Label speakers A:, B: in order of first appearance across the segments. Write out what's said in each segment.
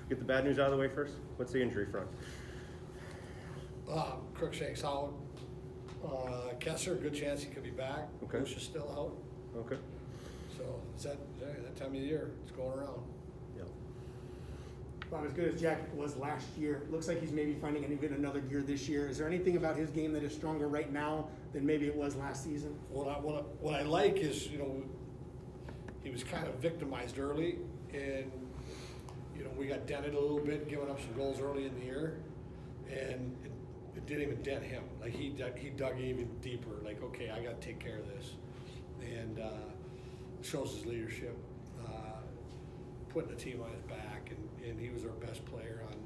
A: Get the bad news out of the way first. What's the injury front?
B: Crookshank's out. Kessler, good chance he could be back.
A: Okay.
B: Bush is still out.
A: Okay.
B: So it's that time of the year. It's going around.
A: Yeah.
C: Bob, as good as Jack was last year, it looks like he's maybe finding even another gear this year. Is there anything about his game that is stronger right now than maybe it was last season?
B: What I like is, he was kind of victimized early, and we got dented a little bit, giving up some goals early in the year, and it didn't even dent him. Like he dug even deeper. Like, okay, I got to take care of this, and shows his leadership, putting the team on his back, and he was our best player on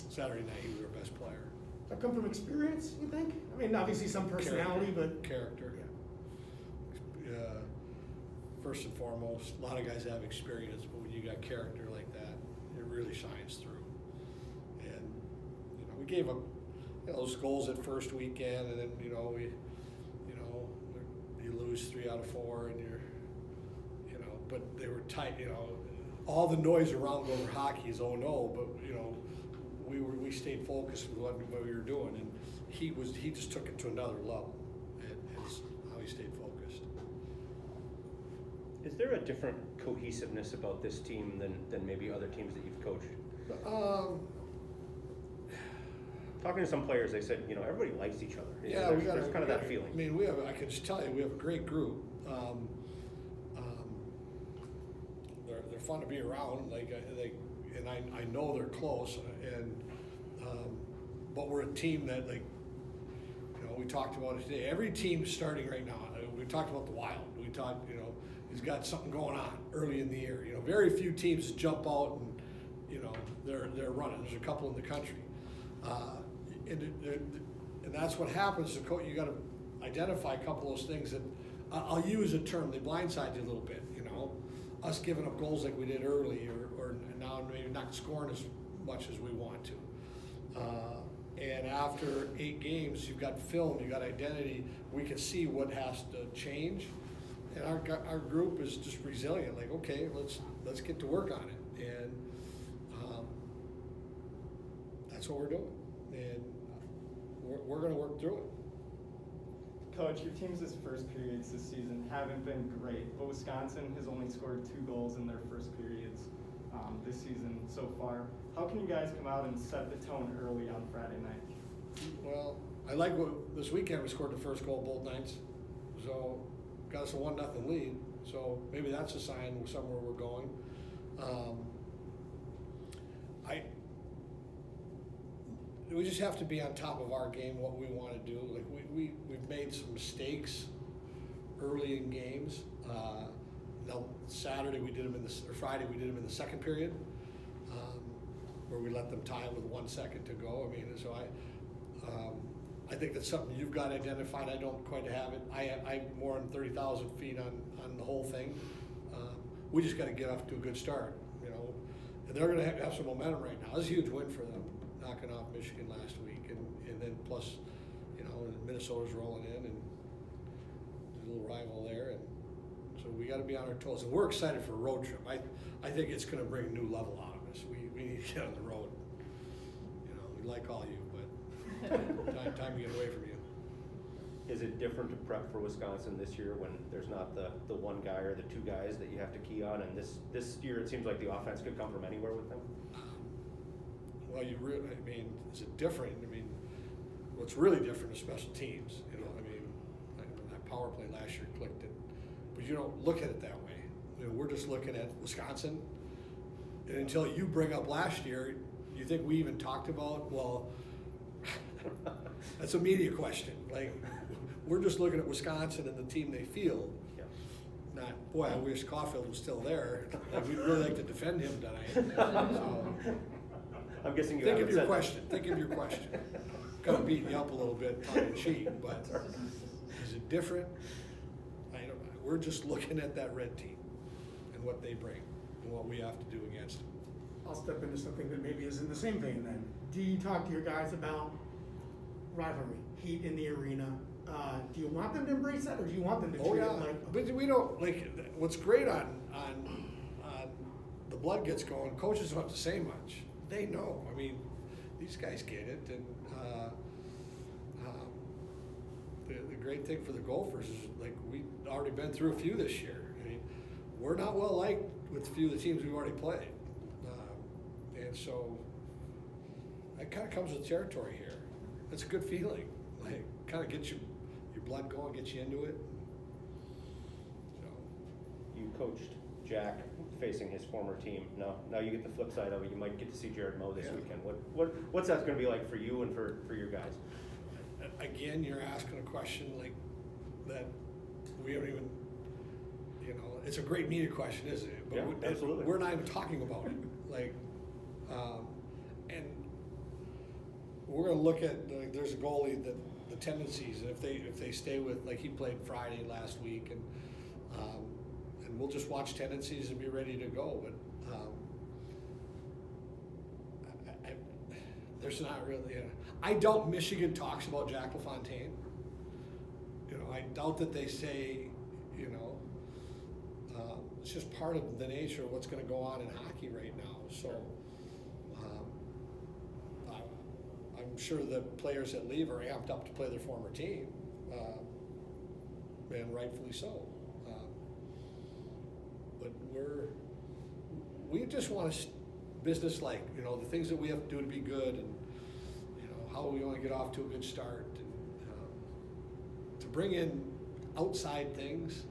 B: Saturday night. He was our best player.
C: Does that come from experience, you think? I mean, obviously some personality, but
B: character. Yeah. First and foremost, a lot of guys have experience, but when you got character like that, it really shines through. And we gave up those goals at first weekend, and then you lose 3 out of 4, and but they were tight. All the noise around over hockey is no, but we stayed focused with what we were doing, and he just took it to another level. It's how he stayed focused.
A: Is there a different cohesiveness about this team than maybe other teams that you've coached? Talking to some players, they said, everybody likes each other.
B: Yeah,
A: there's kind of that feeling.
B: I mean, I can just tell you, we have a great group. They're fun to be around. And I know they're close. But we're a team that we talked about it today. Every team starting right now. We talked about the Wild. We talked, he's got something going on early in the year. Very few teams jump out and they're running. There's a couple in the country. And that's what happens. You got to identify a couple of those things that I'll use a term. They blindside you a little bit. Us giving up goals like we did early, or now maybe not scoring as much as we want to. And after 8 games, you've got film, you've got identity. We can see what has to change, and our group is just resilient. Like, okay, let's get to work on it, and that's what we're doing. And we're going to work through it.
D: Coach, your team's first periods this season haven't been great, but Wisconsin has only scored 2 goals in their first periods this season so far. How can you guys come out and set the tone early on Friday night?
B: Well, I like this weekend we scored the first goal both nights, so got us a 1-0 lead. So maybe that's a sign somewhere we're going. We just have to be on top of our game, what we want to do. Like we've made some mistakes early in games. Now Saturday we did them Friday we did them in the second period, where we let them tie it with 1 second to go. I mean, so I think that's something you've got identified. I don't quite have it. I'm more than 30,000 feet on the whole thing. We just got to get off to a good start, And they're going to have some momentum right now. It's a huge win for them, knocking off Michigan last week, and then plus, Minnesota's rolling in, and there's a little rival there, and so we got to be on our toes. And we're excited for a road trip. I think it's going to bring a new level out of us. We need to get on the road. We like all you, but time to get away from you.
A: Is it different to prep for Wisconsin this year when there's not the one guy or the 2 guys that you have to key on? And this year it seems like the offense could come from anywhere with them.
B: Well, is it different? What's really different is special teams. That power play last year clicked it, but you don't look at it that way. We're just looking at Wisconsin, and until you bring up last year, you think we even talked about? Well, that's a media question. Like, we're just looking at Wisconsin and the team they field.
A: Yeah.
B: Not, boy, I wish Caulfield was still there. We'd really like to defend him tonight. So,
A: I'm guessing you
B: think of your question. Kind of beating you up a little bit, tongue in cheek, but is it different? I don't know. We're just looking at that red team and what they bring and what we have to do against them.
C: I'll step into something that maybe is in the same vein then. Do you talk to your guys about rivalry, heat in the arena? Do you want them to embrace that, or do you want them to treat it like?
B: But we don't like. What's great on the the blood gets going. Coaches don't have to say much. They know. I mean, these guys get it. And the great thing for the Gophers is, like, we've already been through a few this year. I mean, we're not well liked with a few of the teams we've already played. And so that kind of comes with territory here. It's a good feeling. Like, kind of gets your blood going, gets you into it. So.
A: You coached Jack facing his former team. Now you get the flip side of it. You might get to see Jared Moe this weekend. What's that going to be like for you and for your guys?
B: Again, you're asking a question like that we don't even, it's a great media question, isn't it? But
A: Yeah, absolutely.
B: We're not even talking about it. Like, and we're going to look at, like, there's a goalie that the tendencies, and if they stay with, like, he played Friday last week, and we'll just watch tendencies and be ready to go. But there's not really. I doubt Michigan talks about Jack LaFontaine. I doubt that they say, it's just part of the nature of what's going to go on in hockey right now. So I'm sure the players that leave are amped up to play their former team, and rightfully so. But we just want to business-like, the things that we have to do to be good, and how we want to get off to a good start. And, to bring in outside things,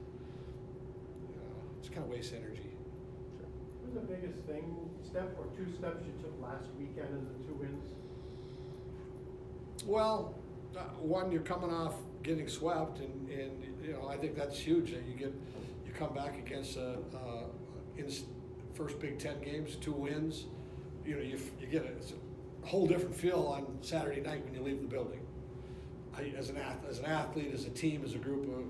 B: it's kind of waste energy.
E: What was the biggest step or two steps you took last weekend in the 2 wins?
B: Well, one, you're coming off getting swept, and I think that's huge. That you come back against in first Big Ten games, 2 wins. You get a whole different feel on Saturday night when you leave the building. As an athlete, as a team, as a group of,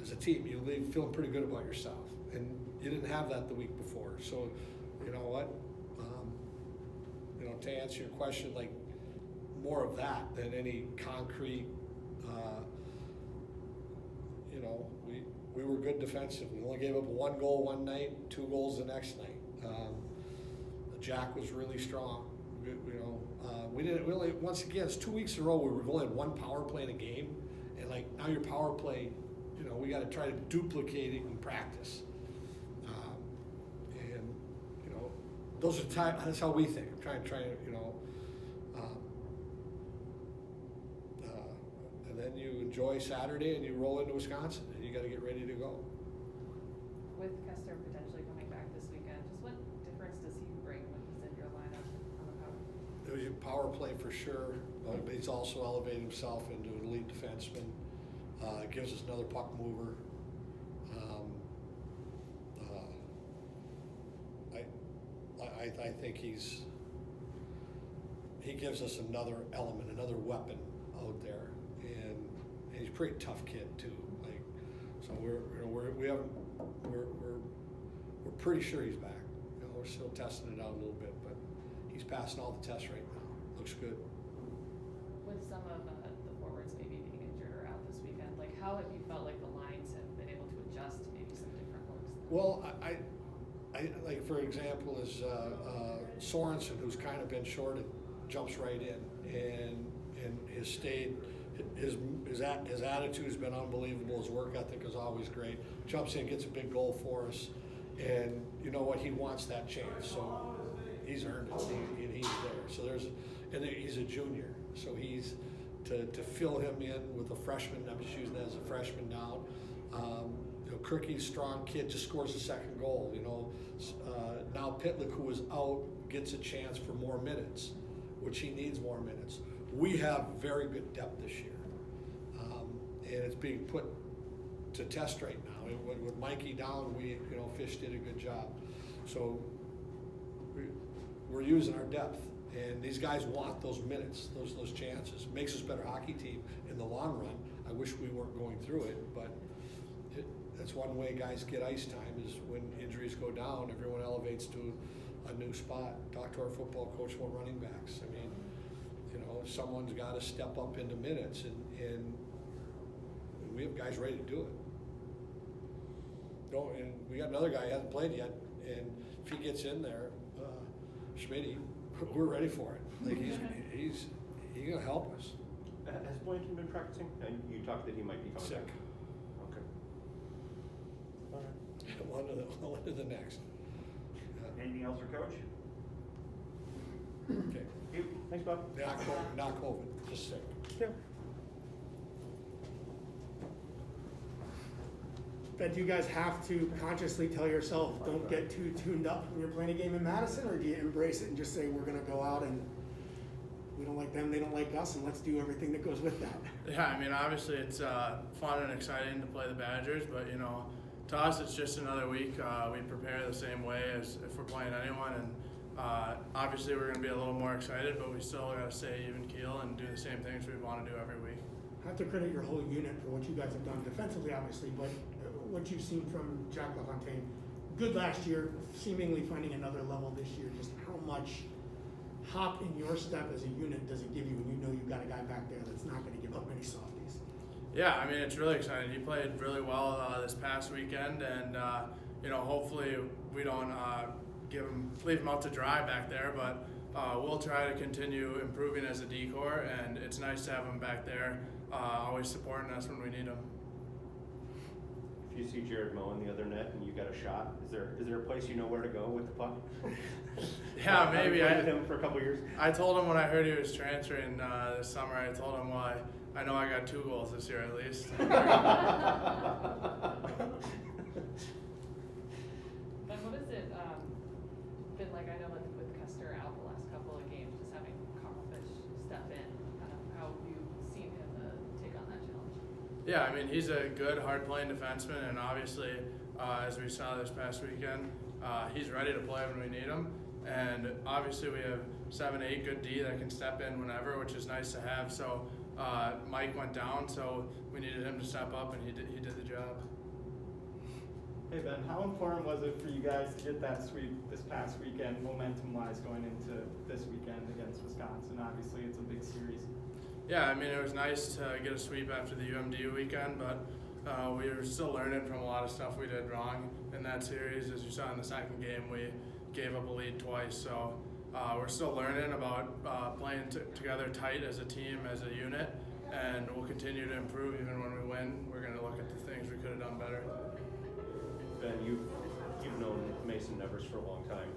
B: as a team, you leave feeling pretty good about yourself, and you didn't have that the week before. So, you know what? To answer your question, like, more of that than any concrete. We were good defensively. We only gave up 1 goal one night, 2 goals the next night. Jack was really strong. Once again, it's 2 weeks in a row where we've only had 1 power play in a game, and like now your power play, we got to try to duplicate it in practice. And those are that's how we think. I'm trying to and then you enjoy Saturday and you roll into Wisconsin and you got to get ready to go.
F: With Kester potentially coming back this weekend, just what difference does he bring when he's in your lineup on the power?
B: There's a power play for sure, but he's also elevated himself into an elite defenseman. It gives us another puck mover. I think he gives us another element, another weapon out there, and he's a pretty tough kid too. Like, so we're pretty sure he's back. We're still testing it out a little bit, but he's passing all the tests right now. Looks good.
F: With some of the forwards maybe being injured or out this weekend, like, how have you felt like the lines have been able to adjust to maybe some different looks?
B: Well, I like, for example, is Sorensen, who's kind of been shorted, jumps right in, and has stayed. His attitude's been unbelievable. His work ethic is always great. Jumps in, gets a big goal for us, and you know what? He wants that chance, so he's earned it, and he's there. So he's a junior, so he's to fill him in with a freshman. I'm just using that as a freshman now. Kirky's a strong kid, just scores a second goal. Now Pitlick, who is out, gets a chance for more minutes, which he needs more minutes. We have very good depth this year, and it's being put to test right now. With Mikey down, Fish did a good job. So we're using our depth, and these guys want those minutes, those chances. It makes us a better hockey team in the long run. I wish we weren't going through it, but that's one way guys get ice time is when injuries go down, everyone elevates to a new spot. Talk to our football coach about running backs. I mean, someone's got to step up into minutes, and we have guys ready to do it. And we got another guy who hasn't played yet, and if he gets in there, Schmitty, we're ready for it. Like he's gonna help us.
A: Has Boynton been practicing? And you talked that he might be coming
B: Sick.
A: back. Okay. All right.
B: One to the next.
G: Anything else for Coach?
B: Okay.
A: Thanks, Bob.
B: Not COVID, just sick.
A: Yeah.
C: Ben, do you guys have to consciously tell yourself, don't get too tuned up when you're playing a game in Madison, or do you embrace it and just say, we're gonna go out and we don't like them, they don't like us, and let's do everything that goes with that?
H: Yeah, I mean, obviously it's fun and exciting to play the Badgers, but you know, to us it's just another week. We prepare the same way as if we're playing anyone, and obviously we're going to be a little more excited, but we still got to stay even keel and do the same things we want to do every week.
C: I have to credit your whole unit for what you guys have done defensively, obviously, but what you've seen from Jack LaFontaine, good last year, seemingly finding another level this year. Just how much hop in your step as a unit does it give you when you know you've got a guy back there that's not going to give up many softies?
H: Yeah, I mean, it's really exciting. He played really well this past weekend, and you know, hopefully we don't leave him out to dry back there, but we'll try to continue improving as a D-core, and it's nice to have him back there, always supporting us when we need him.
A: If you see Jared mowing the other net and you got a shot, is there a place you know where to go with the puck?
H: Yeah, maybe.
A: I with him for a couple years.
H: I told him when I heard he was transferring this summer, I told him, well, I know I got 2 goals this year at least.
F: Ben, what has it been like? I know that with Custer out the last couple of games, just having Carl Fish step in, kind of how have you seen him take on that challenge?
H: Yeah, I mean, he's a good, hard-playing defenseman, and obviously, as we saw this past weekend, he's ready to play when we need him. And obviously, we have 7-8 good D that can step in whenever, which is nice to have. So Mike went down, so we needed him to step up, and he did the job.
D: Hey Ben, how important was it for you guys to get that sweep this past weekend, momentum-wise, going into this weekend against Wisconsin? Obviously, it's a big series.
H: Yeah, I mean, it was nice to get a sweep after the UMD weekend, but we were still learning from a lot of stuff we did wrong in that series. As you saw in the second game, we gave up a lead twice, so we're still learning about playing together tight as a team, as a unit, and we'll continue to improve even when we win. We're going to look at the things we could have done better.
A: Ben, you've known Mason Nevers for a long time.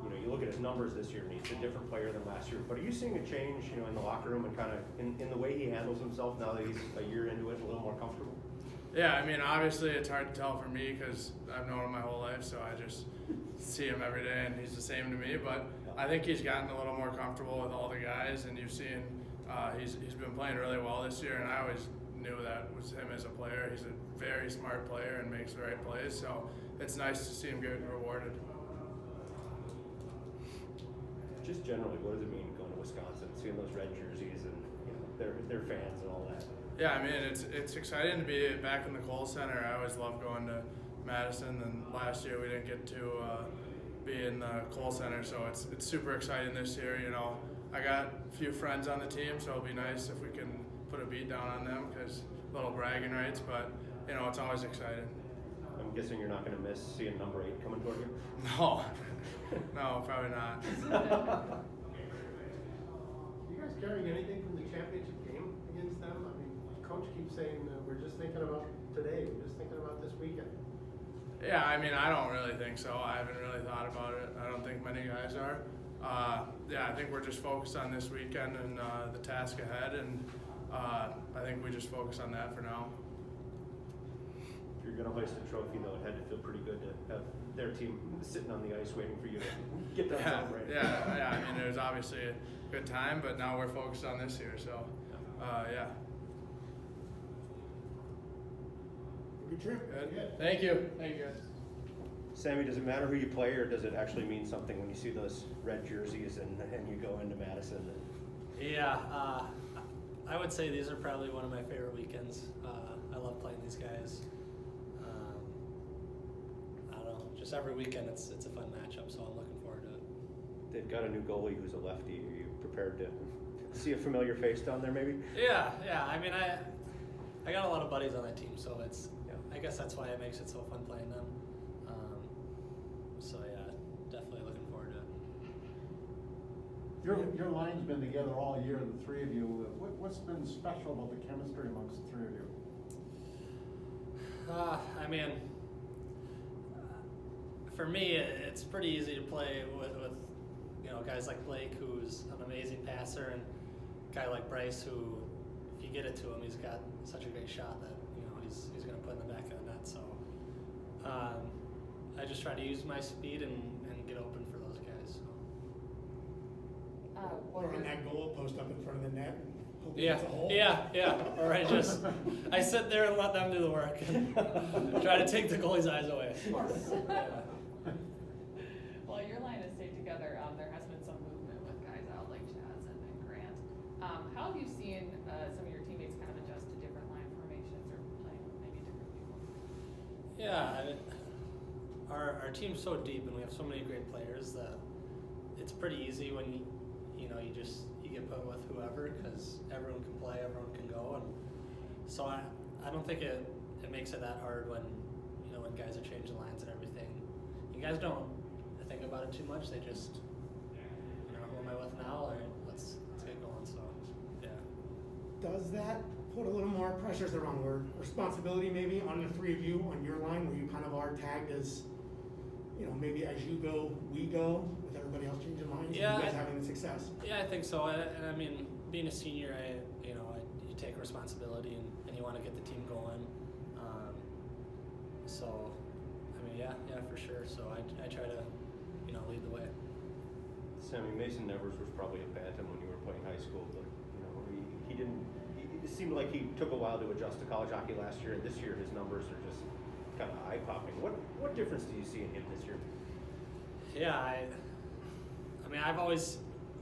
A: You know, you look at his numbers this year, and he's a different player than last year. But are you seeing a change, you know, in the locker room and kind of in the way he handles himself now that he's a year into it, a little more comfortable?
H: Yeah, I mean, obviously it's hard to tell for me because I've known him my whole life, so I just see him every day, and he's the same to me. But I think he's gotten a little more comfortable with all the guys, and you've seen he's been playing really well this year, and I always knew that was him as a player. He's a very smart player and makes the right plays, so it's nice to see him get rewarded.
A: Just generally, what does it mean going to Wisconsin, seeing those red jerseys and, you know, their fans and all that?
H: Yeah, I mean, it's exciting to be back in the Kohl Center. I always love going to Madison, and last year we didn't get to be in the Kohl Center, so it's super exciting this year. You know, I got a few friends on the team, so it'll be nice if we can put a beat down on them, because little bragging rights, but you know, it's always exciting.
A: I'm guessing you're not going to miss seeing number 8 coming toward you?
H: No, no, probably not.
E: You guys carrying anything from the championship game against them? I mean, Coach keeps saying we're just thinking about today, we're just thinking about this weekend.
H: Yeah, I mean, I don't really think so. I haven't really thought about it. I don't think many guys are. Yeah, I think we're just focused on this weekend and the task ahead, and I think we just focus on that for now.
A: If you're going to hoist a trophy, though, it had to feel pretty good to have their team sitting on the ice waiting for you to get that
H: Yeah,
A: celebrated.
H: yeah. I mean, it was obviously a good time, but now we're focused on this year, so yeah.
C: Good trip.
H: Good. Thank you. Thank you, guys.
A: Sammy, does it matter who you play, or does it actually mean something when you see those red jerseys and you go into Madison?
I: Yeah, I would say these are probably one of my favorite weekends. I love playing these guys. I don't know, just every weekend it's a fun matchup, so I'm looking forward to it.
A: They've got a new goalie who's a lefty. Are you prepared to see a familiar face down there, maybe?
I: Yeah. I mean, I got a lot of buddies on that team, so I guess that's why it makes it so fun playing them. So yeah, definitely looking forward to it.
J: Your line's been together all year, the three of you. What's been special about the chemistry amongst the three of you?
I: I mean, for me, it's pretty easy to play with guys like Blake, who's an amazing passer, and a guy like Bryce, who, if you get it to him, he's got such a great shot that he's going to put in the back of the net. So I just try to use my speed and get open for those guys. So.
C: Or on that goal, post up in front of the net and hope
I: Yeah,
C: it's a hole.
I: yeah. Or I sit there and let them do the work and try to take the goalie's eyes away. Yeah.
F: Well, your line has stayed together. There has been some movement with guys out like Chaz and Grant. How have you seen some of your teammates kind of adjust to different line formations or playing with maybe different people?
I: Yeah, I mean, our team's so deep and we have so many great players that it's pretty easy when you get put with whoever, because everyone can play, everyone can go, and so I don't think it makes it that hard when guys are changing lines and everything. You guys don't think about it too much. They just who am I with now? All right, let's get going. So yeah.
C: Does that put a little more pressure, is the wrong word, responsibility maybe on the three of you on your line, where you kind of are tagged as, maybe as you go, we go, with everybody else changing lines,
I: Yeah,
C: and you guys having the success?
I: Yeah, I think so. And I mean, being a senior, you take responsibility and you want to get the team going. So, I mean, yeah, for sure. So I try to, lead the way.
A: Sammy, Mason Nevers was probably a bantam when you were playing high school, but he didn't. It seemed like he took a while to adjust to college hockey last year, and this year his numbers are just kind of eye-popping. What difference do you see in him this year?
I: Yeah, I mean, I've always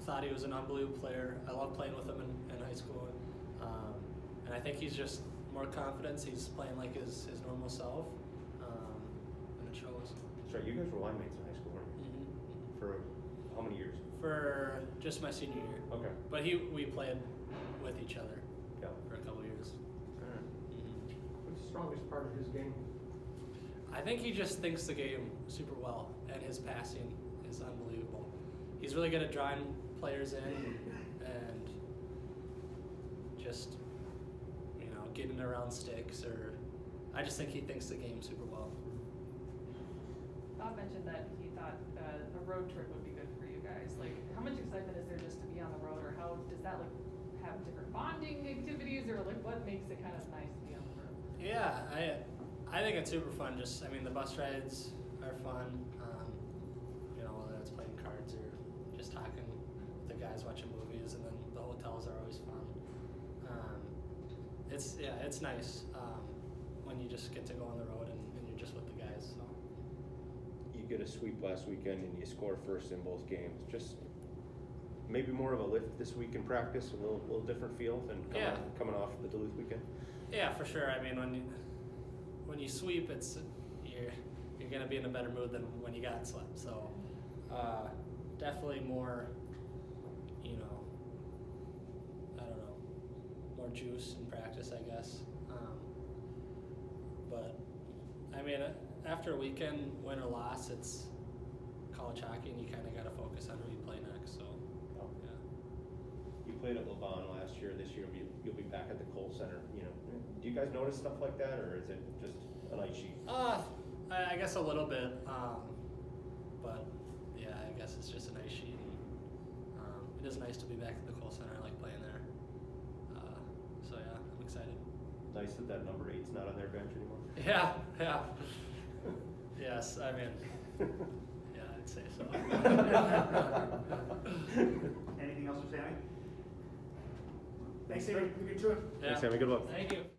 I: thought he was an unbelievable player. I love playing with him in high school, and I think he's just more confidence. He's playing like his normal self, and it shows.
A: That's right. You guys were line mates in high school, weren't you?
I: Mm-hmm.
A: For how many years?
I: For just my senior year.
A: Okay.
I: But we played with each other for a couple years.
A: All right.
I: Mm-hmm.
E: What's the strongest part of his game?
I: I think he just thinks the game super well, and his passing is unbelievable. He's really good at drawing players in and just, getting around sticks, or I just think he thinks the game super well.
F: Bob mentioned that he thought a road trip would be good for you guys. Like, how much excitement is there just to be on the road, or how does that have different bonding activities, or what makes it kind of nice to be on the road?
I: Yeah, I think it's super fun. Just, the bus rides are fun. Whether it's playing cards or just talking with the guys, watching movies, and then the hotels are always fun. It's nice when you just get to go on the road and you're just with the guys. So.
A: You get a sweep last weekend and you score first in both games. Just maybe more of a lift this week in practice, a little different feel than coming off the Duluth weekend.
I: Yeah, for sure. I mean, when you sweep, you're gonna be in a better mood than when you got swept. So definitely more, more juice in practice, I guess. But I mean, after a weekend, win or loss, it's college hockey, and you kind of got to focus on who you play next. So yeah.
A: You played at LeBon last year. This year you'll be back at the Kohl Center. Do you guys notice stuff like that, or is it just an ice sheet?
I: I guess a little bit, but yeah, I guess it's just an ice sheet. And, it is nice to be back at the Kohl Center. I like playing there. So yeah, I'm excited.
A: Nice that number 8's not on their bench anymore.
I: Yeah. Yes, I mean, yeah, I'd say so.
G: Anything else for Sammy?
C: Thanks, Sammy. Good trip.
I: Yeah.
A: Thanks, Sammy. Good luck.
I: Thank you.